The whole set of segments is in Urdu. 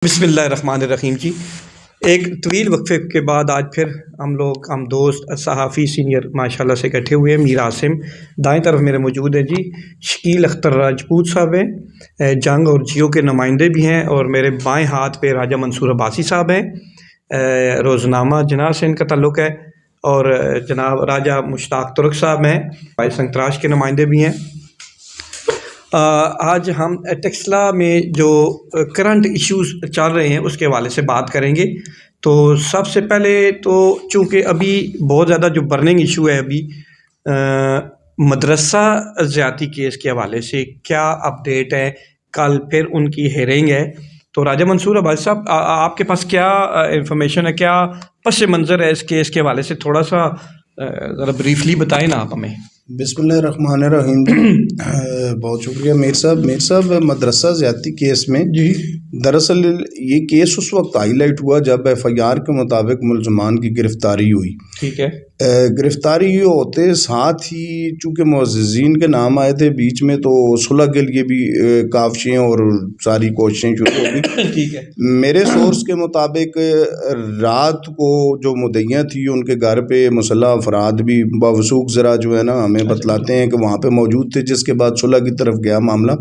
بسم اللہ الرحمن الرحیم جی، ایک طویل وقفے کے بعد آج پھر ہم دوست صحافی سینئر ماشاءاللہ سے اکٹھے ہوئے ہیں۔ میر عاصم دائیں طرف میرے موجود ہیں جی، شکیل اختر راجپوت صاحب ہیں، جنگ اور جیو کے نمائندے بھی ہیں، اور میرے بائیں ہاتھ پہ راجہ منصور عباسی صاحب ہیں، روزنامہ جناح سے ان کا تعلق ہے، اور جناب راجہ مشتاق ترک صاحب ہیں، بھائی سنگتراش کے نمائندے بھی ہیں۔ آج ہم ٹیکسلا میں جو کرنٹ ایشوز چل رہے ہیں اس کے حوالے سے بات کریں گے۔ تو سب سے پہلے تو چونکہ ابھی بہت زیادہ جو برننگ ایشو ہے ابھی مدرسہ زیادتی کیس کے حوالے سے کیا اپڈیٹ ہے؟ کل پھر ان کی ہیئرنگ ہے، تو راجہ منصور عباسی صاحب آپ کے پاس کیا انفارمیشن ہے، کیا پس منظر ہے اس کیس کے حوالے سے؟ تھوڑا سا ذرا بریفلی بتائیں نا آپ ہمیں۔ بسم اللہ الرحمن الرحیم جی، بہت شکریہ میر صاحب۔ مدرسہ زیادتی کیس میں جی دراصل یہ کیس اس وقت ہائی لائٹ ہوا جب ایف آئی آر کے مطابق ملزمان کی گرفتاری ہوئی۔ ٹھیک ہے، گرفتاری ہوتے ساتھ ہی چونکہ معززین کے نام آئے تھے بیچ میں، تو صلح کے لیے بھی کاوشیں اور ساری کوششیں شروع ہو گئی۔ ٹھیک ہے، میرے سورس کے مطابق رات کو جو مدعیاں تھی ان کے گھر پہ مسلح افراد بھی باوثوق ذرا جو ہے نا ہمیں بتلاتے ہیں کہ وہاں پہ موجود تھے، جس کے بعد صلح کی طرف گیا معاملہ،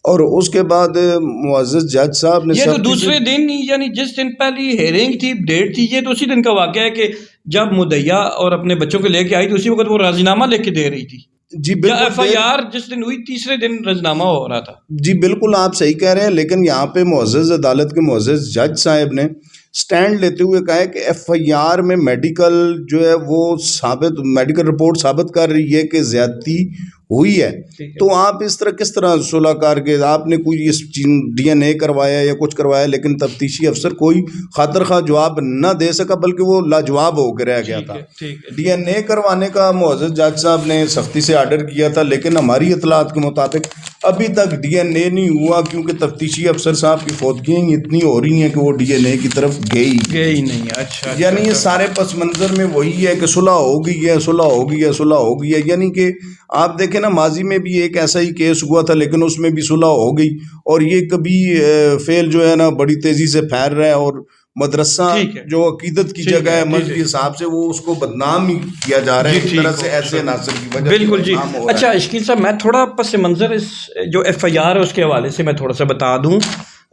اور اس کے بعد معزز جج صاحب نے یہ تو دوسرے دن یعنی جس دن پہلی ہیئرنگ تھی، ڈیٹ تھی، یہ تو اسی دن کا واقعہ ہے کہ جب مدعیہ اور اپنے بچوں کو لے کے آئی تو اسی وقت وہ راضی نامہ لے کے دے رہی تھی۔ جی ایف آئی بالکل آر جس دن ہوئی تیسرے دن رضنامہ ہو رہا تھا۔ جی بالکل آپ صحیح کہہ رہے ہیں، لیکن یہاں پہ معزز عدالت کے معزز جج صاحب نے سٹینڈ لیتے ہوئے کہا ہے کہ ایف آئی آر میں میڈیکل جو ہے وہ میڈیکل رپورٹ ثابت کر رہی ہے کہ زیادتی ہوئی ہے، تو آپ اس طرح کس طرح صلح کر کے آپ نے کوئی ڈی این اے کروایا یا کچھ کروایا، لیکن تفتیشی افسر کوئی خاطر خواہ جواب نہ دے سکا بلکہ وہ لاجواب ہو کے رہ گیا تھا۔ ڈی این اے کروانے کا معزز جج صاحب نے سختی سے آرڈر کیا تھا، لیکن ہماری اطلاعات کے مطابق ابھی تک ڈی این اے نہیں ہوا، کیونکہ تفتیشی افسر صاحب کی فوتگیاں اتنی ہو رہی ہیں کہ وہ ڈی این اے کی طرف گئی نہیں۔ اچھا، یعنی یہ سارے پس منظر میں وہی ہے کہ صلح ہو گئی ہے، صلح ہو گئی ہے، صلح ہو گئی ہے، یعنی کہ آپ دیکھیں نا ماضی میں بھی ایک ایسا ہی کیس ہوا تھا لیکن اس میں بھی صلح ہو گئی، اور یہ کبھی فعل جو ہے نا بڑی تیزی سے پھیل رہا ہے، اور مدرسہ جو عقیدت کی جگہ ہے مذہبی حساب سے وہ اس کو بدنام ہی کیا جا رہا ہے ایک طرح سے ایسے عناصر کی وجہ سے بالکل جی۔ بدنام ہو رہا ہے۔ اچھا شکیل صاحب، میں تھوڑا پس منظر اس جو ایف آئی آر ہے اس کے حوالے سے میں تھوڑا سا بتا دوں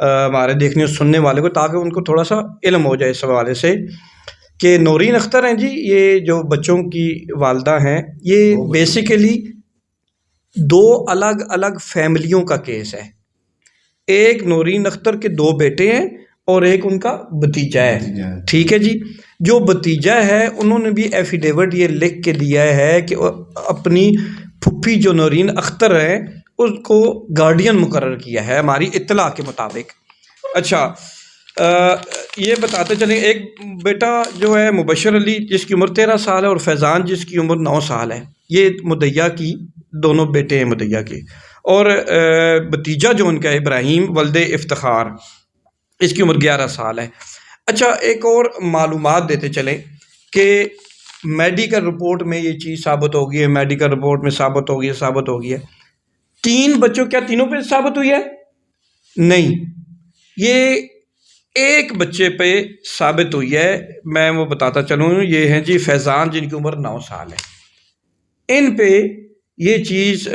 ہمارے دیکھنے اور سننے والے کو، تاکہ ان کو تھوڑا سا علم ہو جائے اس حوالے سے کہ نورین اختر ہیں جی، یہ جو بچوں کی والدہ ہیں، یہ بیسیکلی دو الگ الگ فیملیوں کا کیس ہے۔ ایک نورین اختر کے دو بیٹے ہیں اور ایک ان کا بھتیجا ہے، ٹھیک ہے جی۔ جو بھتیجا ہے انہوں نے بھی ایفیڈیوٹ یہ لکھ کے دیا ہے کہ اپنی پھپھی جو نورین اختر ہے اس کو گارڈین مقرر کیا ہے ہماری اطلاع کے مطابق۔ اچھا یہ بتاتے چلیں، ایک بیٹا جو ہے مبشر علی جس کی عمر 13 سال ہے، اور فیضان جس کی عمر 9 سال ہے، یہ مدعیہ کی دونوں بیٹے ہیں مدعیہ کے، اور بھتیجا جو ان کا ابراہیم ولد افتخار، اس کی عمر 11 سال ہے۔ اچھا ایک اور معلومات دیتے چلیں کہ میڈیکل رپورٹ میں یہ چیز ثابت ہو گئی ہے، میڈیکل رپورٹ میں ثابت ہو گئی ہے 3 بچوں، کیا تینوں پہ ثابت ہوئی ہے؟ نہیں، یہ ایک بچے پہ ثابت ہوئی ہے، میں وہ بتاتا چلوں، یہ ہیں جی فیضان جن کی عمر 9 سال ہے۔ ان پہ یہ چیز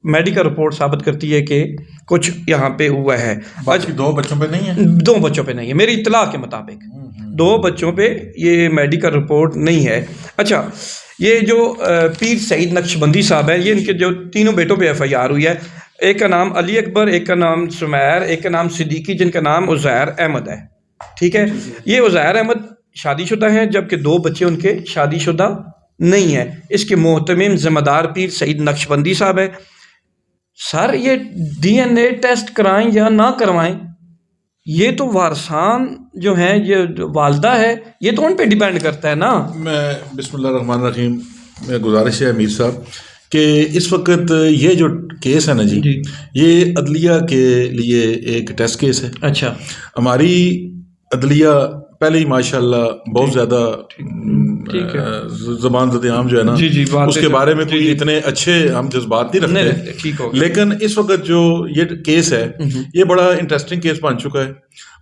میڈیکل رپورٹ ثابت کرتی ہے کہ کچھ یہاں پہ ہوا ہے، باقی 2 بچوں پہ نہیں ہے، 2 بچوں پہ نہیں ہے، میری اطلاع کے مطابق 2 بچوں پہ یہ میڈیکل رپورٹ نہیں ہے۔ اچھا یہ جو پیر سعید نقشبندی صاحب ہیں، یہ ان کے جو تینوں بیٹوں پہ ایف آئی آر ہوئی ہے، ایک کا نام علی اکبر، ایک کا نام سمیر، ایک کا نام صدیقی، جن کا نام عزیر احمد ہے، ٹھیک ہے۔ یہ عزیر احمد شادی شدہ ہیں، جبکہ 2 بچے ان کے شادی شدہ نہیں ہیں۔ اس کے محتمم ذمہ دار پیر سعید نقشبندی صاحب ہے۔ سر یہ ڈی این اے ٹیسٹ کرائیں یا نہ کروائیں، یہ تو وارثان جو ہیں، یہ والدہ ہے، یہ تو ان پہ ڈیپینڈ کرتا ہے نا۔ میں بسم اللہ الرحمن الرحیم، میں گزارش ہے امیر صاحب کہ اس وقت یہ جو کیس ہے نا جی، یہ عدلیہ کے لیے ایک ٹیسٹ کیس ہے۔ اچھا، ہماری عدلیہ پہلے ہی ماشاءاللہ بہت زیادہ زبان زد عام جو ہے نا اس کے بارے میں کوئی اتنے اچھے ہم جذبات نہیں رکھتے، لیکن اس وقت جو یہ کیس ہے یہ بڑا انٹرسٹنگ کیس بن چکا ہے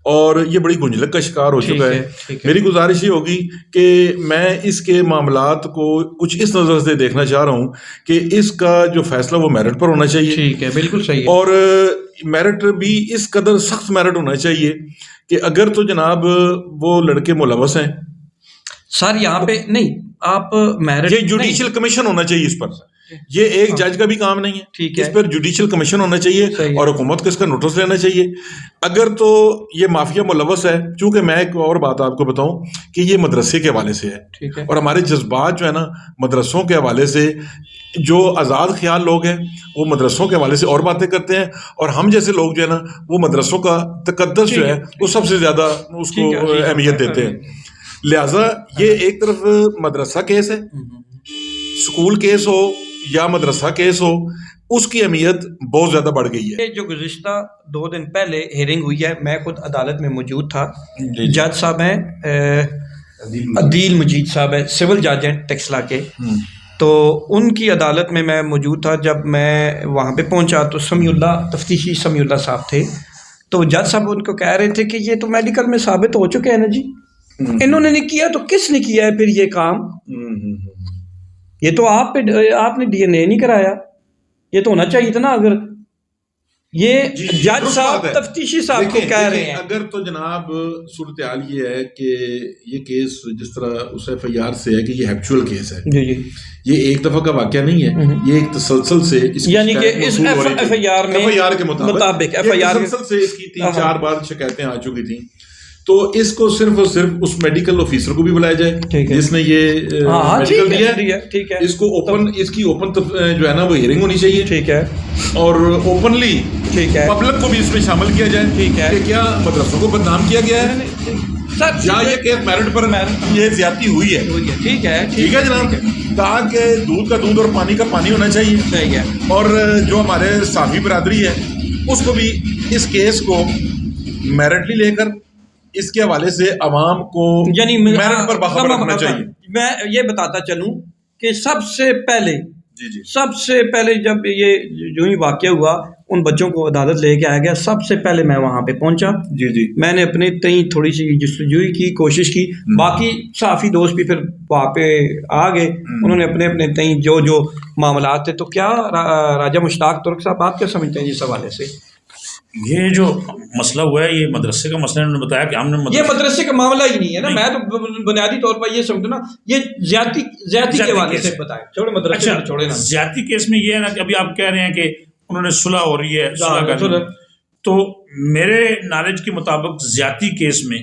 اور یہ بڑی گنجلک کا شکار ہو چکا ہے۔ میری گزارش یہ ہوگی کہ میں اس کے معاملات کو کچھ اس نظر سے دیکھنا چاہ رہا ہوں کہ اس کا جو فیصلہ وہ میرٹ پر ہونا چاہیے، ٹھیک ہے، بالکل صحیح ہے، اور میرٹ بھی اس قدر سخت میرٹ ہونا چاہیے کہ اگر تو جناب وہ لڑکے ملوث ہیں سر یہاں پہ نہیں، آپ میرٹ یہ جوڈیشل کمیشن ہونا چاہیے اس پر، یہ ایک جج کا بھی کام نہیں ہے، اس پر جوڈیشل کمیشن ہونا چاہیے اور حکومت کو اس کا نوٹس لینا چاہیے۔ اگر تو یہ مافیا ملوث ہے، چونکہ میں ایک اور بات آپ کو بتاؤں کہ یہ مدرسے کے حوالے سے ہے اور ہمارے جذبات جو ہے نا مدرسوں کے حوالے سے، جو آزاد خیال لوگ ہیں وہ مدرسوں کے حوالے سے اور باتیں کرتے ہیں، اور ہم جیسے لوگ جو ہے نا وہ مدرسوں کا تقدس جو ہے وہ سب سے زیادہ اس کو اہمیت دیتے ہیں۔ لہٰذا یہ ایک طرف مدرسہ کیس ہے، اسکول کیس ہو یا مدرسہ کیس ہو، اس کی اہمیت بہت زیادہ بڑھ گئی ہے۔ جو گزشتہ 2 دن پہلے ہیئرنگ ہوئی ہے، میں خود عدالت میں موجود تھا، جج صاحب ہیں عدیل مجید صاحب ہیں، سول جج ہیں ٹیکسلا کے، تو ان کی عدالت میں میں موجود تھا۔ جب میں وہاں پہ پہنچا تو سمیع اللہ تفتیشی سمیع اللہ صاحب تھے، تو جج صاحب ان کو کہہ رہے تھے کہ یہ تو میڈیکل میں ثابت ہو چکے ہیں نا جی، انہوں نے نہیں کیا تو کس نے کیا ہے پھر یہ کام؟ یہ تو آپ نے ڈی این اے نہیں کرایا، یہ تو ہونا چاہیے تھا نا۔ اگر یہ جج صاحب تفتیشی صاحب کو کہہ رہے ہیں، اگر تو جناب صورتحال یہ ہے کہ یہ کیس جس طرح اس ایف آئی آر سے ہے کہ یہ ہیپچول کیس ہے، جی جی، یہ ایک دفعہ کا واقعہ نہیں ہے، یہ ایک تسلسل سے یعنی کہ اس ایف آئی آر میں ایف آئی آر کے مطابق تسلسل سے اس کی 3-4 بار شکایتیں آ چکی تھیں، تو اس کو صرف اور صرف اس میڈیکل آفیسر کو بھی بلایا جائے جس نے یہ میڈیکل دیا ہے، اس کو اوپن، اس کی اوپن جو ہے نا وہ ہیئرنگ ہونی چاہیے، ٹھیک ہے، اور اوپنلی پبلک کو بھی اس میں شامل کیا جائے، ٹھیک ہے، کہ کیا مدرسوں کو بدنام کیا گیا ہے یا یہ کیس میرٹ پر یہ زیادتی ہوئی ہے، ٹھیک ہے جناب، تاکہ دودھ کا دودھ اور پانی کا پانی ہونا چاہیے، اور جو ہمارے صحافی برادری ہے اس کو بھی اس کیس کو میرٹلی لے کر اس کے حوالے سے عوام کو یعنی میرٹ پر باخبر رکھنا چاہیے۔ میں یہ بتاتا چلوں کہ سب سے پہلے جب یہ جو ہی واقعہ ہوا ان بچوں کو عدالت لے کے آیا گیا، سب سے پہلے میں وہاں پہ پہنچا، میں نے اپنے تئیں تھوڑی سی جستجوئی کی، کوشش کی، باقی صحافی دوست بھی پھر وہاں پہ آ گئے، انہوں نے اپنے اپنے تئیں جو معاملات تھے۔ تو کیا راجہ مشتاق ترک صاحب آپ کیا سمجھتے ہیں اس حوالے سے؟ یہ جو مسئلہ ہوا ہے یہ مدرسے کا مسئلہ، انہوں نے بتایا کہ ہم نے یہ مدرسے کا معاملہ ہی نہیں ہے نا، میں تو بنیادی طور پر یہ سمجھوں نا یہ زیادتی کے حوالے سے بتائیں، چھوڑے مدرسے چھوڑے نا۔ زیادتی کیس میں یہ ہے نا کہ ابھی آپ کہہ رہے ہیں کہ انہوں نے صلح ہو رہی ہے، صلح کر رہی ہے، تو میرے نالج کے مطابق زیادتی کیس میں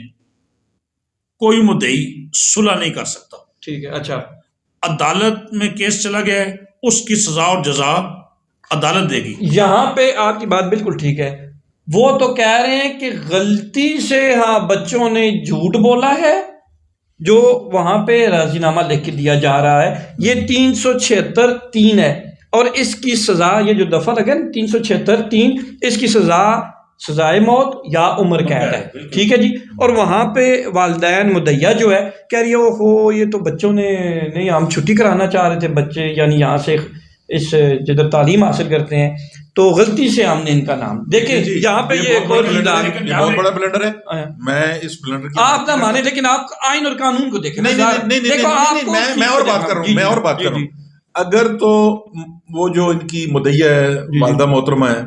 کوئی مدعی صلح نہیں کر سکتا، ٹھیک ہے، اچھا، عدالت میں کیس چلا گیا ہے، اس کی سزا اور جزا عدالت دے گی۔ یہاں پہ آپ کی بات بالکل ٹھیک ہے، وہ تو کہہ رہے ہیں کہ غلطی سے ہاں بچوں نے جھوٹ بولا ہے، جو وہاں پہ راضی نامہ لکھ کے دیا جا رہا ہے، یہ 376(3) ہے، اور اس کی سزا، یہ جو دفعہ لگا 376(3), اس کی سزائے موت یا عمر قید ہے، ٹھیک ہے جی۔ اور وہاں پہ والدین مدعیہ جو ہے کہہ رہی ہے اوہو یہ تو بچوں نے نہیں، ہم چھٹی کرانا چاہ رہے تھے بچے، یعنی یہاں سے اس جدھر تعلیم حاصل کرتے ہیں تو غلطی سے ہم نے ان کا نام دیکھیں یہاں پہ یہ ایک اور بہت بڑا بلنڈر ہے۔ میں اس بلنڈر کی آپ نہ مانیں، لیکن آپ آئین اور قانون کو دیکھیں۔ میں اور بات کر رہا ہوں، اگر تو وہ جو ان کی مدعیہ ہے والدہ محترمہ ہے،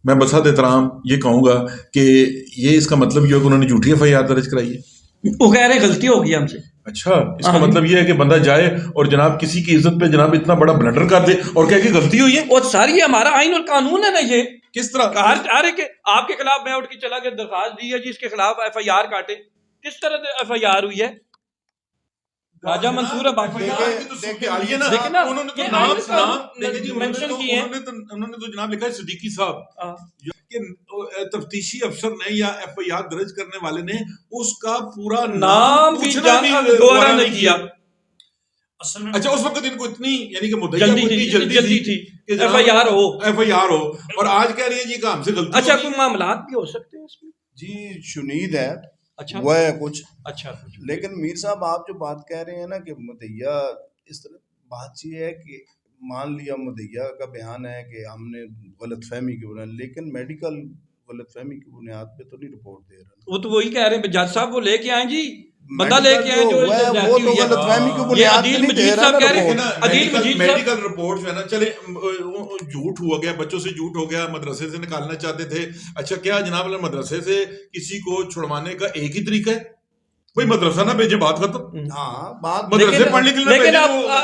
میں بسات احترام یہ کہوں گا کہ یہ اس کا مطلب یہ ہے کہ انہوں نے جھوٹی ایف آئی آر درج کرائی ہے، وہ کہہ رہے غلطی ہوگی ہم سے۔ اچھا، اس کا مطلب یہ ہے کہ بندہ جائے اور جناب کسی کی عزت پہ جناب اتنا بڑا بلنڈر کر دے اور کہے کہ غلطی ہوئی ہے، اور سر یہ ہمارا آئین اور قانون ہے نا، یہ کس طرح ہر ایک آپ کے خلاف میں اٹھ کے چلا گیا درخواست دی ہے جی اس کے خلاف ایف آئی آر کاٹے، کس طرح ایف آئی آر ہوئی ہے؟ راجہ منصور ہے، باقی انہوں نے تو جناب لکھا ہے صدیقی صاحب کہ تفتیشی افسر نے یا ایف آئی آر درج کرنے والے نے اس کا پورا نام بھی گوارا نہیں کیا۔ اچھا، اس وقت ان کو اتنی یعنی کہ جلدی تھی کہ ایف آئی آر ہو، اور آج کہہ رہی ہے جی کہ ہم سے غلطی۔ اچھا، کوئی معاملات بھی ہو سکتے ہیں اس میں؟ جی شنید ہے، اچھا وہ ہے کچھ. اچھا. لیکن میر صاحب آپ جو بات کہہ رہے ہیں نا کہ مدعیہ اس طرح بات یہ ہے کہ مان لیا مدعیہ کا بیان ہے کہ ہم نے غلط فہمی کی بنیاد، لیکن میڈیکل غلط فہمی کی بنیاد پہ تو نہیں رپورٹ دے رہا. وہ تو وہی کہہ رہے ہیں جج صاحب، وہ لے کے آئیں جی، بندہ لے کے آئیں جو وہ تو غلط فہمی کی بنیاد پہ نہیں دے رہا نا. میڈیکل رپورٹ جو ہے نا، چلے جھوٹ ہوا گیا، بچوں سے جھوٹ ہو گیا، مدرسے سے نکالنا چاہتے تھے. اچھا کیا جناب اللہ مدرسے سے کسی کو چھڑوانے کا ایک ہی طریقہ ہے؟ بھائی مدرسہ نہ بھیجے، بات ختم. ہاں بات مدرسے پڑھنے کے لیے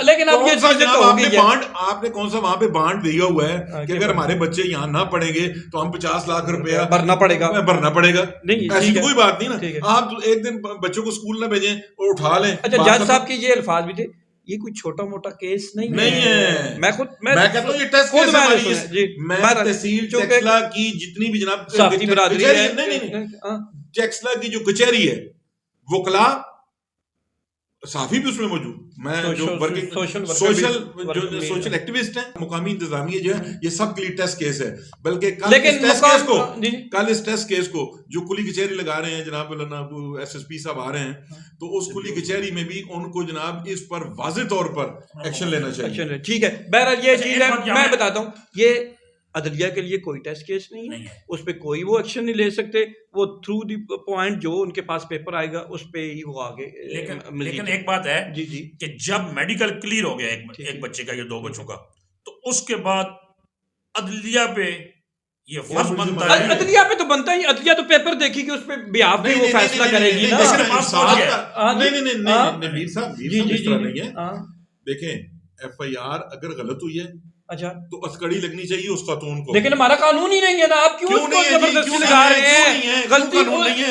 لیکن اب یہ جناب آپ نے کون سا وہاں پہ بانڈ دیا ہوا ہے کہ اگر ہمارے بچے یہاں نہ پڑھیں گے تو ہم 50 لاکھ روپیہ بھرنا پڑے گا. ایسی کوئی بات نہیں نا. آپ ایک دن بچوں کو اسکول نہ بھیجیں اور اٹھا لیں. اچھا جج صاحب کے یہ الفاظ بھی تھے، یہ کوئی چھوٹا موٹا کیس نہیں ہے. میں کہتا ہوں یہ ٹیسٹ کیس ہے. میں تحصیل ٹیکسلا کی جتنی بھی جناب صافی برادری ہے، ٹیکسلا کی جو کچہری ہے، وکلا صافی بھی اس میں موجود. میں جو سوشل ایکٹیوسٹ ہیں، مقامی انتظامیہ جو ہے، یہ سب کے لیے ٹیسٹ کیس ہے. بلکہ کل اس ٹیسٹ کیس کو جو کلی کچہری لگا رہے ہیں جناب ایس ایس پی صاحب آ رہے ہیں، تو اس کلی کچہری میں بھی ان کو جناب اس پر واضح طور پر ایکشن لینا چاہیے. ٹھیک ہے. بہرحال یہ چیز ہے، میں بتاتا ہوں، یہ عدلیہ کے لیے کوئی ٹیسٹ کیس نہیں ہے، اس پہ کوئی وہ ایکشن نہیں لے سکتے. وہ تھرو دی پوائنٹ جو ان کے پاس پیپر آئے گا اس پہ ہی وہ آگے. لیکن ایک بات ہے کہ جب میڈیکل کلیئر ہو گیا ایک بچے کا یا 2 بچوں کا، تو اس کے بعد عدلیہ پہ یہ فرض بنتا ہے. عدلیہ پہ تو بنتا ہی، عدلیہ تو پیپر دیکھی کہ اس پہ بیاف بھی وہ فیصلہ کرے گی نا. نہیں میر صاحب اس طرح نہیں ہے. دیکھیں ایف آئی آر اگر غلط ہوئی ہے اچھا تو اسکڑی لگنی چاہیے اس خاتون کو. لیکن ہمارا قانون ہی نہیں ہے نا. آپ کیوں اس کو زبردستی لگا رہے ہیں؟ غلطی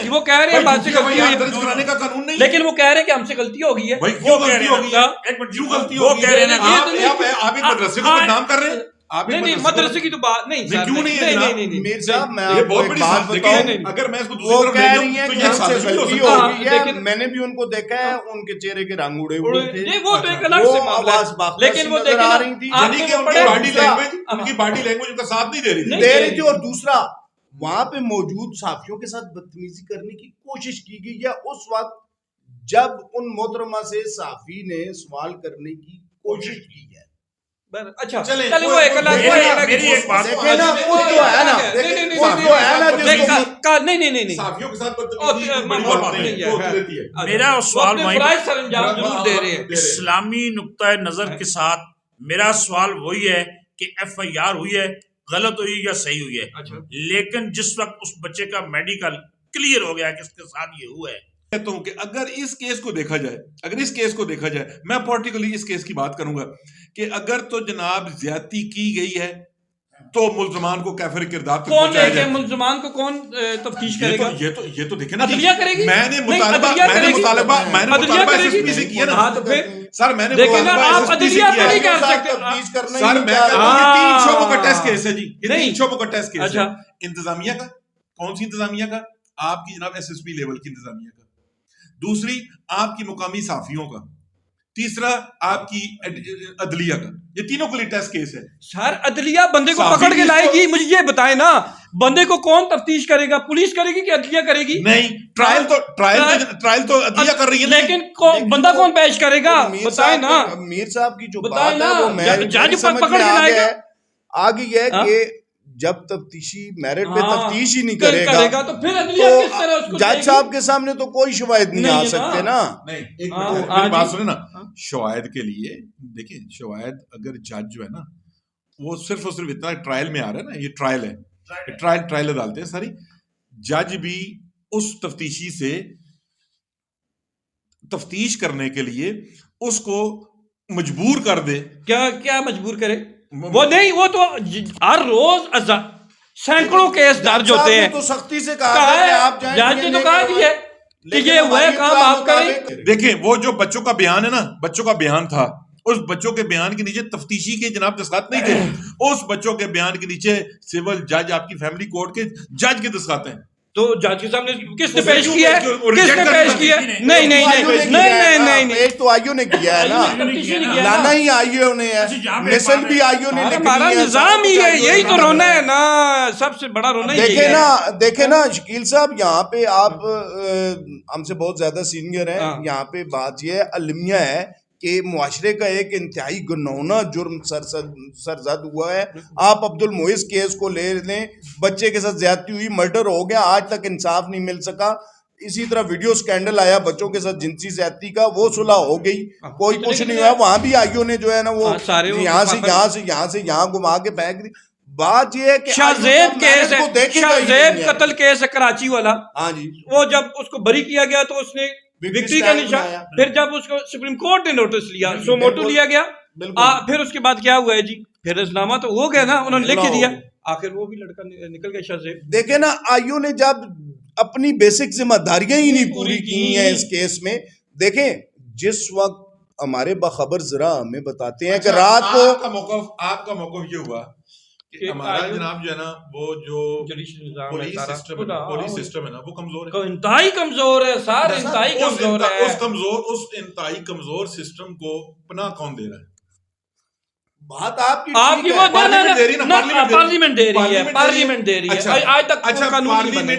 وہ کہہ رہے ہیں بات سے غلطی ہوئی درج کرانے کا قانون نہیں، لیکن وہ کہہ رہے ہیں کہ ہم سے غلطی ہو گئی ہے. بھائی کیوں غلطی ہو گئی ہے؟ کیوں غلطی ہو گئی ہے؟ آپ ایک مدرسے کو بدنام کر رہے ہیں. نہیں مدرسے کی تو بات نہیں، کیوں نہیں ہے میر صاحب میں یہ بہت بڑی بات بتاؤں. اگر میں اس کو دوسری طرف لے جاؤں تو یہ سازش بھی ہو سکتی ہے. میں نے بھی ان کو دیکھا ہے، ان کے چہرے کے رنگ اڑے ہوئے تھے، وہ تو ایک الگ سے معاملہ ہے. لیکن وہ دیکھیں آ رہی تھی، یعنی کہ ان کی باڈی لینگویج ان کا ساتھ نہیں دے رہی تھی. اور دوسرا وہاں پہ موجود صحافیوں کے ساتھ بدتمیزی کرنے کی کوشش کی گئی ہے اس وقت جب ان محترمہ سے صحافی نے سوال کرنے کی کوشش کی ہے. اچھا چلے وہ ایک الگ میری ایک بات صحافیوں کے ساتھ میرا سوال ضرور دے رہے ہیں. اسلامی نقطۂ نظر کے ساتھ میرا سوال وہی ہے کہ ایف آئی آر ہوئی ہے، غلط ہوئی یا صحیح ہوئی ہے، لیکن جس وقت اس بچے کا میڈیکل کلیئر ہو گیا کہ اس کے ساتھ یہ ہوا ہے. کہتا ہوں کہ اگر اس کیس کو دیکھا جائے میں پارٹیکولرلی اس کیس کی بات کروں گا کہ اگر تو جناب زیادتی کی گئی ہے تو ملزمان کو کیفر کردار تک پہنچایا جائے. ملزمان کو کون تفتیش کرے گا؟ یہ تو دیکھیں نا، عدلیہ کرے گی. میں نے مطالبہ ایس ایس پی سے کیا نا سر. میں نے آپ عدلیہ پہ نہیں کر سکتے سر. میں کہتا ہوں یہ 3 شعبوں کا ٹیسٹ کیس ہے جی، یہ 3 شعبوں کا ٹیسٹ کیس ہے. انتظامیہ کا، کون سی انتظامیہ کا؟ آپ کی جناب ایس ایس پی لیول کی انتظامیہ کا. دوسری آپ کی مقامی صحافیوں کا. تیسرا آپ کی عدلیہ کا. یہ تینوں کے لیے ٹیسٹ کیس ہے سر. عدلیہ بندے کو پکڑ کے لائے گی، مجھے یہ بتائیں نا، بندے کو کون تفتیش کرے گا؟ پولیس کرے گی کہ عدلیہ کرے گی؟ نہیں، ٹرائل تو عدلیہ کر رہی ہے، لیکن بندہ کون پیش کرے گا؟ بتائیں نا. میر صاحب کی جو بات ہے وہ جج پکڑ کے لائے گا. آگے یہ ہے کہ جب تفتیشی میرٹ پہ تفتیش ہی نہیں کرے گا تو پھر عدلیہ کس طرح اس کو جج صاحب کے سامنے تو کوئی شواہد نہیں آ سکتے نا. نہیں ایک منٹ میری بات سنیں نا. شواہد کے لیے دیکھیں، شواہد اگر جج جو ہے نا وہ صرف اور صرف اتنا ٹرائل میں آ رہا ہے نا، یہ ٹرائل ہے، ٹرائل عدالتیں ساری. جج بھی اس تفتیشی سے تفتیش کرنے کے لیے اس کو مجبور کر دے. کیا مجبور کرے؟ وہ نہیں، وہ تو ہر روز سینکڑوں کیس درج ہوتے ہیں. تو سختی سے کہا ہے کہ آپ جائیں، جج نے تو کہا بھی ہے کہ یہ ہوا ہے کام آپ کریں. دیکھیں وہ جو بچوں کا بیان ہے نا، بچوں کا بیان تھا، اس بچوں کے بیان کے نیچے تفتیشی کے جناب دستخط نہیں تھے. اس بچوں کے بیان کے نیچے سول جج، آپ کی فیملی کورٹ کے جج کے دستخط ہیں. تو جج کے سامنے کس نے پیش کیا ہے؟ کس نے پیش کیا ہے؟ نہیں نہیں نہیں نہیں نہیں پیش تو آئیو نے کیا ہے نا، لانا ہی آئیو نے ہے، مثل بھی آئیو نے لکھنی ہمارا ہے، نظام ہی ہے، یہی تو رونا ہے نا، سب سے بڑا رونا یہی ہے. دیکھیں نا شکیل صاحب، یہاں پہ آپ ہم سے بہت زیادہ سینئر ہیں، یہاں پہ بات یہ المیہ ہے کہ معاشرے کا ایک انتہائی گنونا جرم سرزد ہوا ہے. آپ عبد المعز کیس کو لے لیں، بچے کے ساتھ زیادتی ہوئی، مرڈر ہو گیا، آج تک انصاف نہیں مل سکا. اسی طرح ویڈیو سکینڈل آیا بچوں کے ساتھ جنسی زیادتی کا، وہ صلح ہو گئی، کوئی کچھ نہیں ہوا. وہاں بھی آئیوں نے جو ہے نا وہ یہاں سے یہاں گھما کے پھینک دی. بات یہ ہے کہ شاہزیب کیس ہے، شاہزیب قتل کیس ہے کراچی والا. ہاں جی، وہ جب اس کو بری کیا گیا تو اس نے وکٹری کا نشان، پھر جب اس کو سپریم کورٹ نے نوٹس لیا، سو موٹو لیا گیا، پھر اس کے بعد کیا ہوا ہے جی، پھر اسلامہ تو ہو گیا نا، انہوں نے لکھ کے دیا، آخر وہ بھی لڑکا نکل گیا شاہزیب. دیکھیں نا آئیو نے جب اپنی بیسک ذمہ داریاں ہی نہیں پوری کی ہیں اس کیس میں. دیکھیں جس وقت ہمارے باخبر ذرا ہمیں بتاتے ہیں کہ رات کو آپ کا موقف یہ ہوا کہ ہمارا جناب جو ہے نا وہ جو پولیس سسٹم ہے نا وہ کمزور ہے، انتہائی کمزور ہے سر، انتہائی کمزور ہے. اس انتہائی کمزور سسٹم کو پناہ کون دے رہا ہے؟ بات آپ کی پارلیمنٹ دے رہی ہے، پارلیمنٹ دے رہی ہے. آج تک قانون نہیں بنا.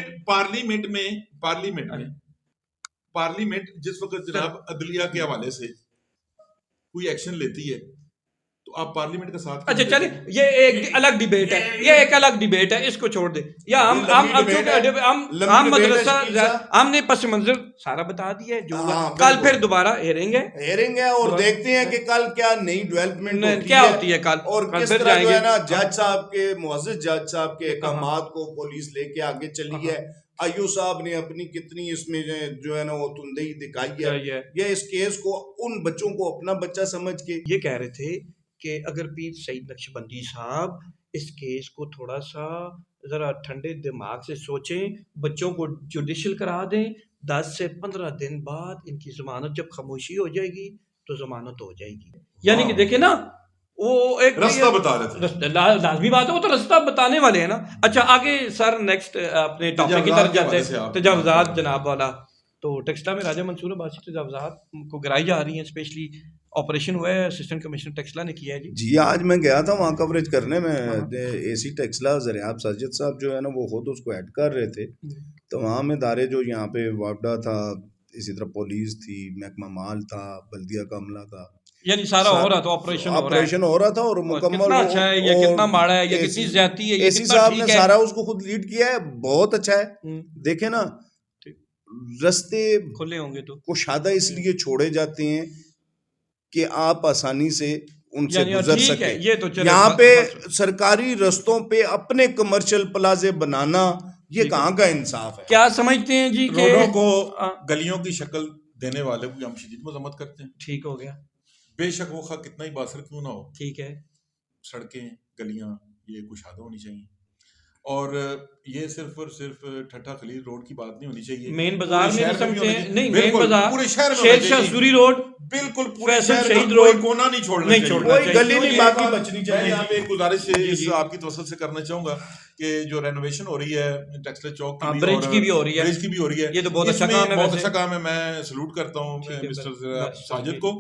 پارلیمنٹ جس وقت جناب عدلیہ کے حوالے سے کوئی ایکشن لیتی ہے تو آپ پارلیمنٹ کا ساتھ. اچھا چلیں، یہ ایک الگ ڈیبیٹ ہے، یہ ایک الگ ڈیبیٹ ہے، اس کو چھوڑ دیں. یا ہم مدرسہ ہم نے پس منظر سارا بتا دیا ہے جو کل پھر دوبارہ ہیرنگ ہے اور دیکھتے ہیں کہ کل کیا نئی ڈیولپمنٹ کیا ہوتی ہے کل، اور کس طرح جو ہے نا جج صاحب کے معزز جج صاحب کے احکامات کو پولیس لے کے آگے چلی ہے. ایو صاحب نے اپنی کتنی اس میں جو ہے نا وہ تندہی دکھائی ہے. یہ اس کیس کو ان بچوں کو اپنا بچہ سمجھ کے یہ کہہ رہے تھے کہ اگر پیر سعید نقشبندی صاحب اس کیس کو تھوڑا سا ذرا ٹھنڈے دماغ سے سوچیں، بچوں کو جوڈیشل کرا دیں، 10 سے 15 دن بعد ان کی ضمانت جب خاموشی ہو جائے گی تو ضمانت ہو جائے گی. یعنی کہ دیکھیں نا وہ ایک رستہ بتا رہے تھے، لازمی بات ہے، وہ تو رستہ بتانے والے ہیں نا. اچھا آگے سر نیکسٹ اپنے ٹاپک کی طرف جاتے ہیں. تجاوزات جناب والا، تو ٹیکسلا میں راجہ منصور عباسی تجاوزات کو گرائی جا رہی ہیں، اسپیشلی آپریشن ہوا ہے اسسٹنٹ کمشنر ٹیکسلا نے کیا ہے. جی آج میں گیا تھا وہاں کوریج کرنے میں، اے سی ٹیکسلا زریاب ساجد صاحب جو ہے نا وہ خود اس کو ایڈ کر رہے تھے. تو وہاں میں ادارے جو یہاں پہ واپڈا تھا، اسی طرح پولیس تھی، محکمہ مال تھا، بلدیہ کا عملہ تھا، یعنی سارا ہو رہا تھا، آپریشن ہو رہا تھا اور مکمل. کتنا اچھا ہے یہ، کتنا ماڑا ہے یہ، کتنی زیادتی ہے یہ، اے سی صاحب نے سارا اس کو خود لیڈ کیا ہے، بہت اچھا ہے. دیکھیں نا رستے کھلے ہوں گے تو کشادہ اس لیے چھوڑے جاتے ہیں کہ آپ آسانی سے ان سے گزر سکیں. یہاں پہ سرکاری رستوں پہ اپنے کمرشل پلازے بنانا یہ کہاں کا انصاف ہے؟ کیا سمجھتے ہیں جی کہ روڈوں کو گلیوں کی شکل دینے والے کو ہم شدید مذمت کرتے ہیں. ٹھیک ہو گیا، بے شک وہ خواہ کتنا ہی باثر کیوں نہ ہو، ٹھیک ہے، سڑکیں گلیاں یہ کشادہ ہونی چاہیے. اور یہ صرف اور صرف ٹھٹھا خلیل روڈ کی بات نہیں ہونی چاہیے، مین بازار میں نہیں سمجھتے ہیں، نہیں مین بالکل بازار پورے شہر میں شیر شاہ سوری روڈ، بالکل پورے فیصل شہر شہید میں روڈ کوئی کونا نہیں چھوڑنا چاہیے، کوئی گلی نہیں باقی بچنی میں چاہیے. یہاں پہ ایک گزارش آپ کی توسط سے کرنا چاہوں گا کہ جو رینوویشن ہو رہی ہے ٹیکسلا چوک کی، برج کی بھی ہو رہی ہے، برج کی بھی ہو رہی ہے، یہ تو بہت اچھا کام ہے، بہت اچھا کام ہے. میں سلوٹ کرتا ہوں مسٹر ساجد کو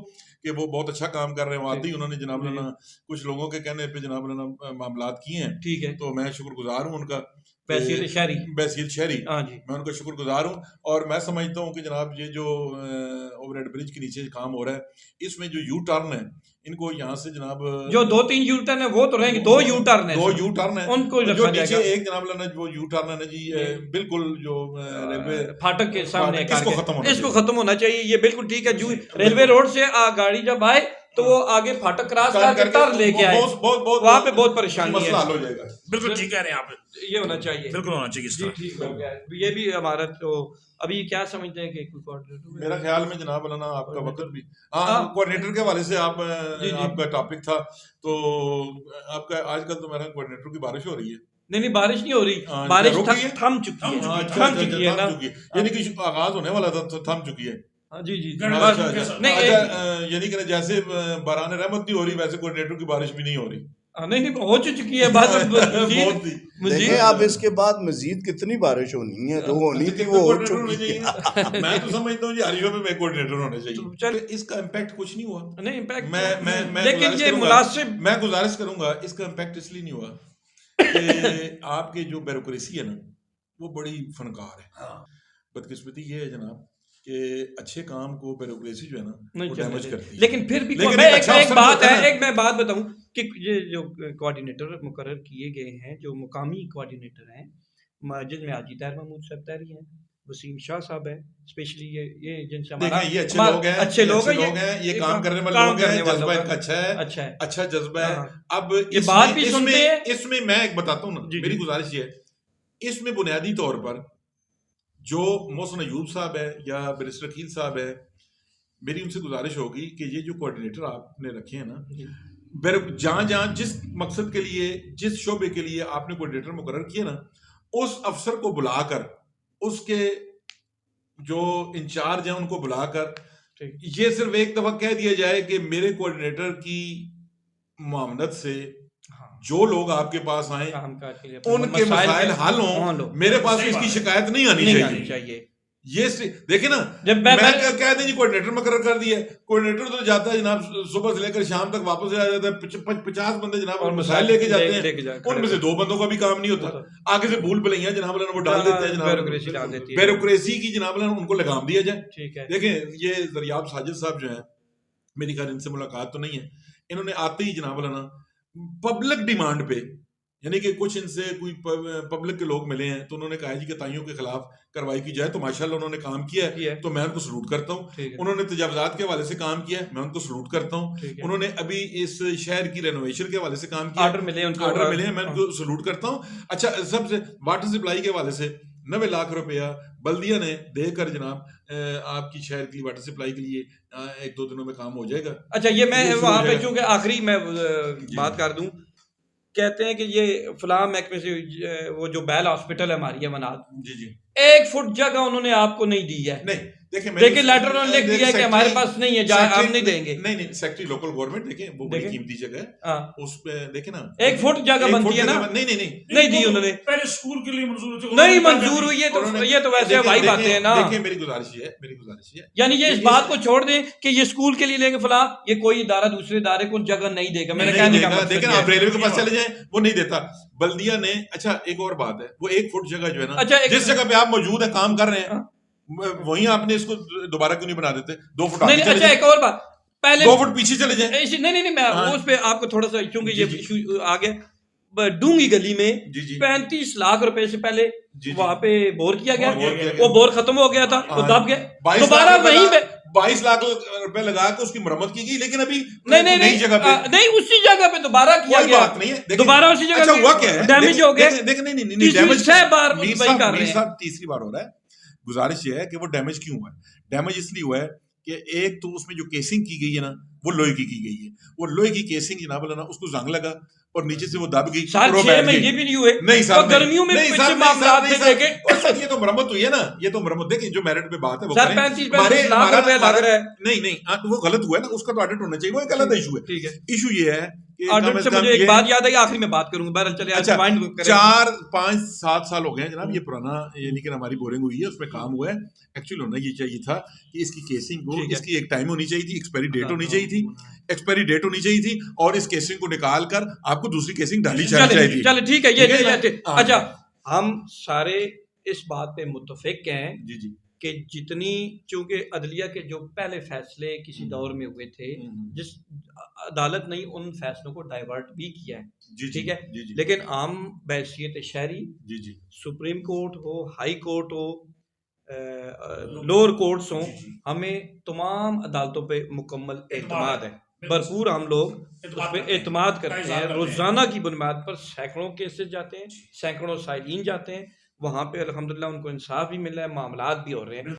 کہ وہ بہت اچھا کام کر رہے ہیں. واقعی انہوں نے جناب لانا کچھ لوگوں کے کہنے پہ جناب لانا معاملات کیے ہیں، ٹھیک ہے، تو میں شکر گزار ہوں ان کا. بحیثیت شہری میں ان کا شکر گزار ہوں. اور میں سمجھتا ہوں کہ جناب یہ جو اوور ہیڈ برج کے نیچے کام ہو رہا ہے، اس میں جو یو ٹرن ہے ان کو یہاں سے جناب جو 2-3 یو ٹرن ہے وہ تو رہیں گے، 2 یو ٹرن ہیں ان کو جو نیچے ایک جناب لانا جو یو ٹرن ہے نا جی، بالکل جو ریلوے پھاٹک کے سامنے اس کو ختم ہونا چاہیے. یہ بالکل ٹھیک ہے، جو ریلوے روڈ سے گاڑی جب آئے تو وہ آگے پھاٹک کراس کر کے تر لے کے آئے، وہاں پہ بہت پریشانی ہے. حل ہو جائے گا. بالکل ٹھیک کہہ رہے ہیں آپ، یہ ہونا چاہیے، بالکل ہونا چاہیے اس طرح. ٹھیک ہو گیا. یہ بھی ہمارا تو ابھی کیا سمجھتے ہیں کہ میرا خیال میں جناب مولانا آپ کا وقت بھی کوآرڈینیٹر کے حوالے سے آپ کا ٹاپک تھا، تو آپ کا آج کل تو میرا کوآرڈینیٹر کی بارش ہو رہی ہے. نہیں بارش نہیں ہو رہی، بارش تھم چکی ہے نا، یعنی کہ آغاز ہونے والا تھا تو تھم چکی ہے. جی یعنی کہ جیسے باران رحمت نہیں ہو رہی ویسے کوآرڈینیٹر کی بارش بھی نہیں ہو رہی. نہیں ہو چکی ہے بات. دیکھیں اب اس کے بعد مزید کتنی بارش ہونی ہے, جو ہونی تھی وہ ہو چکی ہے. میں تو سمجھتا ہوں جی ہر شعبے میں کوآرڈینیٹر ہونے چاہیے. اس کا امپیکٹ کچھ نہیں ہوا. نہیں امپیکٹ میں لیکن یہ مناسب, میں گزارش کروں گا اس کا امپیکٹ اس لیے نہیں ہوا کہ آپ کے جو بیوروکریسی ہے نا وہ بڑی فنکار ہے. بدقسمتی یہ ہے جناب کہ اچھے کام کو بیوروکریسی جو ہے نا وہ ڈیمیج کرتی ہے. لیکن پھر بھی ایک بات ہے, ایک میں بات بتاؤں کہ یہ جو کوآرڈینیٹر مقرر کیے گئے ہیں, جو مقامی کوآرڈینیٹر ہیں, جن میں حاجی طاہر محمود صاحب طاہری ہیں, وسیم شاہ صاحب ہیں, اسپیشلی یہ جن سے ہمارا یہ اچھے لوگ ہیں, یہ کام کرنے والے لوگ ہیں, جذبہ ان کا اچھا جذبہ ہے. اب یہ بات بھی سنتے ہیں. اس میں میں ایک بتاتا ہوں نا, میری گزارش یہ ہے, اس میں بنیادی طور پر جو محسن ایوب صاحب ہے یا بیرسٹر عقیل صاحب ہے, میری ان سے گزارش ہوگی کہ یہ جو کوآرڈینیٹر آپ نے رکھے ہیں نا, جہاں جہاں جس مقصد کے لیے, جس شعبے کے لیے آپ نے کوآرڈینیٹر مقرر کیا نا, اس افسر کو بلا کر, اس کے جو انچارج ہیں ان کو بلا کر, یہ صرف ایک دفعہ کہہ دیا جائے کہ میرے کوآرڈینیٹر کی معاونت سے جو لوگ آپ کے پاس آئیں ان کے مسائل حل ہوں, میرے پاس اس کی شکایت نہیں آنی چاہیے. یہ دیکھیں نا, میں کہہ دیں جی کوآرڈینیٹر مقرر کر دیا, کوآرڈینیٹر تو جاتا ہے جناب صبح سے لے کر شام تک واپس آ جاتا ہے, 50 بندے جناب اور مسائل لے کے جاتے ہیں, ان میں سے 2 بندوں کا بھی کام نہیں ہوتا, آگے سے بھول بھلائیاں جناب وہ ڈال دیتے ہیں, جناب بیوروکریسی کی جناب ان کو لگام دیا جائے. دیکھیں یہ دریاب ساجد صاحب جو ہیں, میری خیال ان سے ملاقات تو نہیں ہے, انہوں نے آتے ہی جناب پبلک ڈیمانڈ پہ, یعنی کہ کچھ ان سے کوئی پبلک کے لوگ ملے ہیں تو انہوں نے کہا جی کہ تائیوں کے خلاف کارروائی کی جائے, تو ماشاءاللہ انہوں نے کام کیا ہے, تو میں ان کو سلوٹ کرتا ہوں. انہوں نے تجاوزات کے حوالے سے کام کیا ہے, میں ان کو سلوٹ کرتا ہوں. انہوں نے ابھی اس شہر کی رینوویشن کے حوالے سے کام کیا, آرڈر ملے ہیں, میں ان کو سلوٹ کرتا ہوں. اچھا, سب سے واٹر سپلائی کے حوالے سے 90 لاکھ روپیہ بلدیہ نے دے کر جناب آپ کی شہر کی واٹر سپلائی کے لیے 1-2 دنوں میں کام ہو جائے گا. اچھا, یہ میں وہاں پہ چونکہ آخری میں بات کر دوں, کہتے ہیں کہ یہ فلاں محکمے سے وہ جو بیل ہاسپٹل ہے ہماری امانات, 1 فٹ جگہ انہوں نے آپ کو نہیں دی ہے. نہیں دیکھیں لیٹر انہوں نے لکھ دیا ہے کہ ہمارے پاس نہیں ہے, جائے ہم نہیں دیں گے. نہیں سیکٹری لوکل گورنمنٹ دیکھیں وہ بڑی قیمتی جگہ ہے, اس پہ دیکھیں نا 1 فٹ جگہ بنتی ہے نا, نہیں دی انہوں نے, پہلے اسکول کے لیے نہیں منظور ہوئی ہے, تو یہ تو ویسے ہوائی باتیں ہیں نا. دیکھیں میری گزارش ہے یعنی یہ اس بات کو چھوڑ دیں کہ یہ اسکول کے لیے لیں گے فلاں, یہ کوئی ادارہ دوسرے ادارے کو جگہ نہیں دے گا. میں نے کہنے کا مطلب دیکھیں آپ ریلوے کے پاس چلے جائیں, وہ نہیں دیتا بلدیہ نے. اچھا ایک اور بات ہے, وہ 1 فٹ جگہ جو ہے نا, جس جگہ پہ آپ موجود ہیں کام کر رہے ہیں, وہیں آپ نے اس کو دوبارہ کیوں نہیں بنا دیتے 2 فٹ آگے چلے جائیں. اچھا ایک اور بات, پہلے 2 فٹ پیچھے چلے جائیں. نہیں میں اس پہ آپ کو تھوڑا سا, کیونکہ یہ ایشو آگے ڈونگی گلی میں 35 لاکھ روپے سے پہلے وہاں پہ بور کیا گیا, وہ بور ختم ہو گیا تھا, وہ دب گیا, دوبارہ وہیں پہ 22 لاکھ روپے لگا کے اس کی مرمت کی گئی, لیکن ابھی نہیں جگہ پہ نہیں, اسی جگہ پہ دوبارہ کیا گیا, بات نہیں ہے, دوبارہ اسی جگہ ہوا کیا ہے, ڈیمیج ہو گیا. دیکھ نہیں ڈیمیج 6 بار وہی کر رہے ہیں, تیسری بار ہو رہا ہے. گزارش یہ ہے کہ وہ ڈیمیج کیوں ہوا ہے, ڈیمیج اس لیے ہوا ہے کہ ایک تو اس میں جو کیسنگ کی گئی ہے نا وہ لوہے کی گئی ہے, وہ لوہے کی کیسنگ جناب نا اس کو زنگ لگا اور نیچے سے وہ دب گئی. سال 6 میں یہ بھی نہیں ہوئے, نہیں سر, گرمیوں میں پیچھے معاملات میں دیکھیں, یہ تو مرمت ہوئی ہے نا, یہ تو مرمت دیکھیں جو میرٹ پہ بات ہے سر 35 لاکھ روپے لگ رہا ہے. نہیں وہ غلط ہوا ہے نا, اس کا تو آڈٹ ہونا چاہیے, وہ ایک غلط ایشو ہے. ٹھیک ہے, ایشو یہ ہے آڈٹ سے مجھے ایک بات یاد آئی, آخری میں بات کروں گا, بہرحال چلے 4-5-7 سال ہو گئے ہیں جناب یہ پرانا, یعنی کہ ہماری بورنگ ہوئی ہے, اس میں کام ہوا ہے. ایکچولی ہونا یہ چاہیے تھا کہ اس کی کیسنگ کو, اس کی ایک ٹائم ہونی چاہیے تھی, ایکسپائری ڈیٹ ہونی چاہیے تھی, اور اس کیسنگ کو نکال کر آپ کو دوسری کیسنگ ڈالی جانی چاہیے تھی. چلے ٹھیک ہے, یہ اچھا ہم سارے اس بات پہ متفق ہیں کہ جتنی, چونکہ عدلیہ کے جو پہلے فیصلے کسی دور میں ہوئے تھے, جس عدالت نے ان فیصلوں کو ڈائیورٹ بھی کیا ہے, ٹھیک ہے, لیکن عام بحیثیت شہری سپریم کورٹ ہو, ہائی کورٹ ہو, لوور کورٹس ہوں, ہمیں تمام عدالتوں پہ مکمل اعتماد ہے, بھرپور ہم لوگ اس پہ اعتماد کرتے ہیں. روزانہ کی بنیاد پر سینکڑوں کیسز جاتے ہیں, سینکڑوں سائلین جاتے ہیں, وہاں پہ الحمدللہ ان کو انصاف بھی مل رہا ہے, معاملات بھی ہو رہے ہیں.